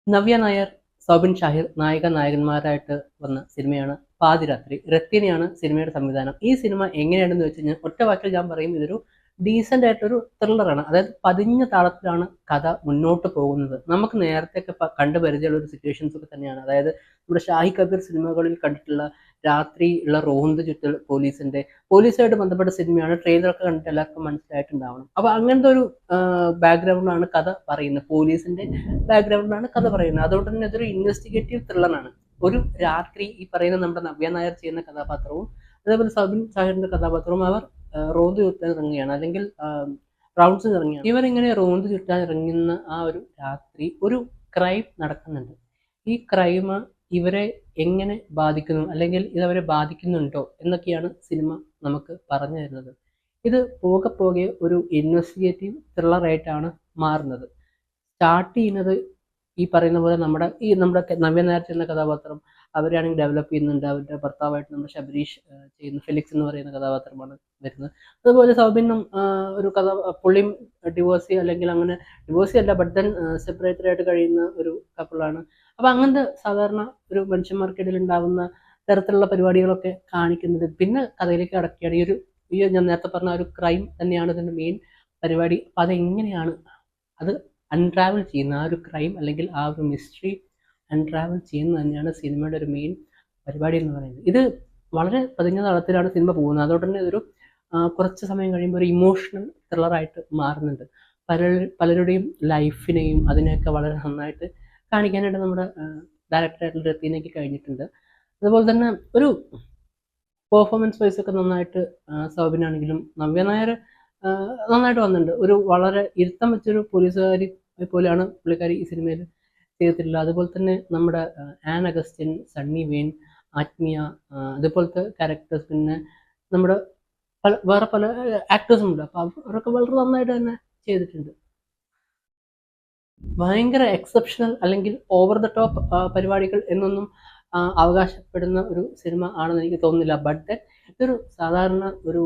നവ്യ നായർ, സൗബിൻ ഷാഹിർ നായകന്മാരായിട്ട് വന്ന സിനിമയാണ് പാതിരാത്രി. രത്തിനെയാണ് സിനിമയുടെ സംവിധാനം. ഈ സിനിമ എങ്ങനെയാണെന്ന് വെച്ച് കഴിഞ്ഞാൽ ഒറ്റ വാക്കിൽ ഞാൻ പറയും, ഇതൊരു ഡീസൻ്റ് ആയിട്ടൊരു ത്രില്ലറാണ്. അതായത് പതിഞ്ഞ താളത്തിലാണ് കഥ മുന്നോട്ട് പോകുന്നത്. നമുക്ക് നേരത്തെയൊക്കെ കണ്ടു പരിചയമുള്ള ഒരു സിറ്റുവേഷൻസ് ഒക്കെ തന്നെയാണ്. അതായത് നമ്മുടെ ഷാഹി കബീർ സിനിമകളിൽ കണ്ടിട്ടുള്ള രാത്രി ഉള്ള റോന്ത് ചുറ്റൽ പോലീസുമായിട്ട് ബന്ധപ്പെട്ട സിനിമയാണ്. ട്രെയിലറൊക്കെ കണ്ടിട്ട് എല്ലാവർക്കും മനസ്സിലായിട്ടുണ്ടാവണം. അപ്പൊ അങ്ങനത്തെ ഒരു ബാക്ക്ഗ്രൗണ്ടിലാണ് കഥ പറയുന്നത്. പോലീസിന്റെ ബാക്ക്ഗ്രൗണ്ടിലാണ് കഥ പറയുന്നത്. അതുകൊണ്ട് തന്നെ ഇതൊരു ഇൻവെസ്റ്റിഗേറ്റീവ് ത്രില്ലറാണ്. ഒരു രാത്രി ഈ പറയുന്ന നമ്മുടെ നവ്യ നായർ ചെയ്യുന്ന കഥാപാത്രവും അതേപോലെ സബിൻ ഷാഹിറിന്റെ കഥാപാത്രവും അവർ റോന്ത് ചുറ്റാൻ ഇറങ്ങുകയാണ്, അല്ലെങ്കിൽ റൗണ്ട്സിന് ഇറങ്ങുകയാണ്. ഇവരിങ്ങനെ റോന്ത് ചുറ്റാൻ ഇറങ്ങുന്ന ആ ഒരു രാത്രി ഒരു ക്രൈം നടക്കുന്നുണ്ട്. ഈ ക്രൈം ഇവരെ എങ്ങനെ ബാധിക്കുന്നു, അല്ലെങ്കിൽ ഇതവരെ ബാധിക്കുന്നുണ്ടോ എന്നൊക്കെയാണ് സിനിമ നമുക്ക് പറഞ്ഞു തരുന്നത്. ഇത് പോകെ പോകെ ഒരു ഇൻവെസ്റ്റിഗേറ്റീവ് ത്രില്ലറായിട്ടാണ് മാറുന്നത്. സ്റ്റാർട്ട് ചെയ്യുന്നത് ഈ പറയുന്ന പോലെ നമ്മുടെ നവ്യ നായർ ചെയ്യുന്ന കഥാപാത്രം അവരെയാണെങ്കിൽ ഡെവലപ്പ് ചെയ്യുന്നുണ്ട്. അവരുടെ ഭർത്താവായിട്ട് നമ്മുടെ ശബരീഷ് ചെയ്യുന്ന ഫെലിക്സ് എന്ന് പറയുന്ന കഥാപാത്രമാണ് വരുന്നത്. അതുപോലെ സൗബിനും ഒരു പുള്ളിയും ഡിവോഴ്സി, അല്ലെങ്കിൽ അങ്ങനെ ഡിവോഴ്സി അല്ല, ബട്ട് ദെൻ സെപ്പറേറ്റഡ് ആയിട്ട് കഴിയുന്ന ഒരു കപ്പിളാണ്. അപ്പൊ അങ്ങനത്തെ സാധാരണ ഒരു മനുഷ്യന്മാർക്കിടയിൽ ഉണ്ടാവുന്ന തരത്തിലുള്ള പരിപാടികളൊക്കെ കാണിക്കുന്നത്. പിന്നെ കഥയിലേക്ക് അടക്കിയാണ് ഈ ഞാൻ നേരത്തെ പറഞ്ഞ ഒരു ക്രൈം തന്നെയാണ് ഇതിന്റെ മെയിൻ പരിപാടി. അപ്പൊ അതെങ്ങനെയാണ് അത് അൺട്രാവൽ ചെയ്യുന്ന ആ ഒരു ക്രൈം, അല്ലെങ്കിൽ ആ ഒരു മിസ്റ്ററി അൺട്രാവൽ ചെയ്യുന്നത് തന്നെയാണ് സിനിമയുടെ ഒരു മെയിൻ പരിപാടി എന്ന് പറയുന്നത്. ഇത് വളരെ പതിഞ്ഞ തളത്തിലാണ് സിനിമ പോകുന്നത്. അതുകൊണ്ട് തന്നെ ഇതൊരു കുറച്ച് സമയം കഴിയുമ്പോൾ ഒരു ഇമോഷണൽ ത്രില്ലറായിട്ട് മാറുന്നുണ്ട്. പലരുടെയും ലൈഫിനെയും അതിനെയൊക്കെ വളരെ നന്നായിട്ട് കാണിക്കാനായിട്ട് നമ്മുടെ ഡയറക്ടറായിട്ടുള്ള രത്തിനേക്ക് കഴിഞ്ഞിട്ടുണ്ട്. അതുപോലെ തന്നെ ഒരു പെർഫോമൻസ് വൈസ് ഒക്കെ നന്നായിട്ട് സൗബിനാണെങ്കിലും നവ്യ നായർ നന്നായിട്ട് വന്നിട്ടുണ്ട്. ഒരു വളരെ ഇരുത്തം വെച്ചൊരു പോലീസുകാരി പോലെയാണ് പുള്ളിക്കാരി ഈ സിനിമയിൽ ചെയ്തിട്ടില്ല. അതുപോലെ തന്നെ നമ്മുടെ ആൻ അഗസ്റ്റിൻ, സണ്ണി വെയിൻ, ആത്മീയ, അതുപോലത്തെ ക്യാരക്ടേഴ്സ്, പിന്നെ നമ്മുടെ വേറെ പല ആക്ടേഴ്സും ഉണ്ട്. അപ്പം അവരൊക്കെ വളരെ നന്നായിട്ട് തന്നെ ചെയ്തിട്ടുണ്ട്. ഭയങ്കര എക്സെപ്ഷണൽ അല്ലെങ്കിൽ ഓവർ ദ ടോപ്പ് പരിപാടികൾ എന്നൊന്നും അവകാശപ്പെടുന്ന ഒരു സിനിമ ആണെന്ന് എനിക്ക് തോന്നുന്നില്ല. ബട്ട് ദാറ്റ് ഇതൊരു സാധാരണ ഒരു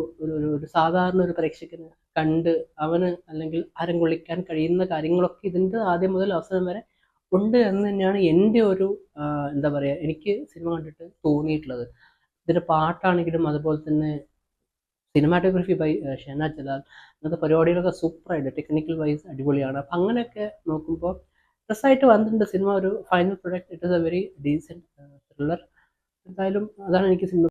സാധാരണ ഒരു പ്രേക്ഷകന് കണ്ട് അവന് അല്ലെങ്കിൽ ആരം കൊള്ളിക്കാൻ കഴിയുന്ന കാര്യങ്ങളൊക്കെ ഇതിൻ്റെ ആദ്യം മുതൽ അവസാനം വരെ ഉണ്ട് എന്ന് തന്നെയാണ് എൻ്റെ ഒരു എന്താ പറയുക, എനിക്ക് സിനിമ കണ്ടിട്ട് തോന്നിയിട്ടുള്ളത്. ഇതിൻ്റെ പാട്ടാണെങ്കിലും അതുപോലെ തന്നെ സിനിമാറ്റോഗ്രഫി ബൈ ഷെഹനാസ് ജലാൽ, അങ്ങനത്തെ പരിപാടികളൊക്കെ സൂപ്പറായിട്ട് ടെക്നിക്കൽ വൈസ് അടിപൊളിയാണ്. അപ്പം അങ്ങനെയൊക്കെ നോക്കുമ്പോൾ രസമായിട്ട് വന്നിട്ടുണ്ട് സിനിമ. ഒരു final product, it is A very decent thriller. എന്തായാലും അതാണ് എനിക്ക് സിനിമ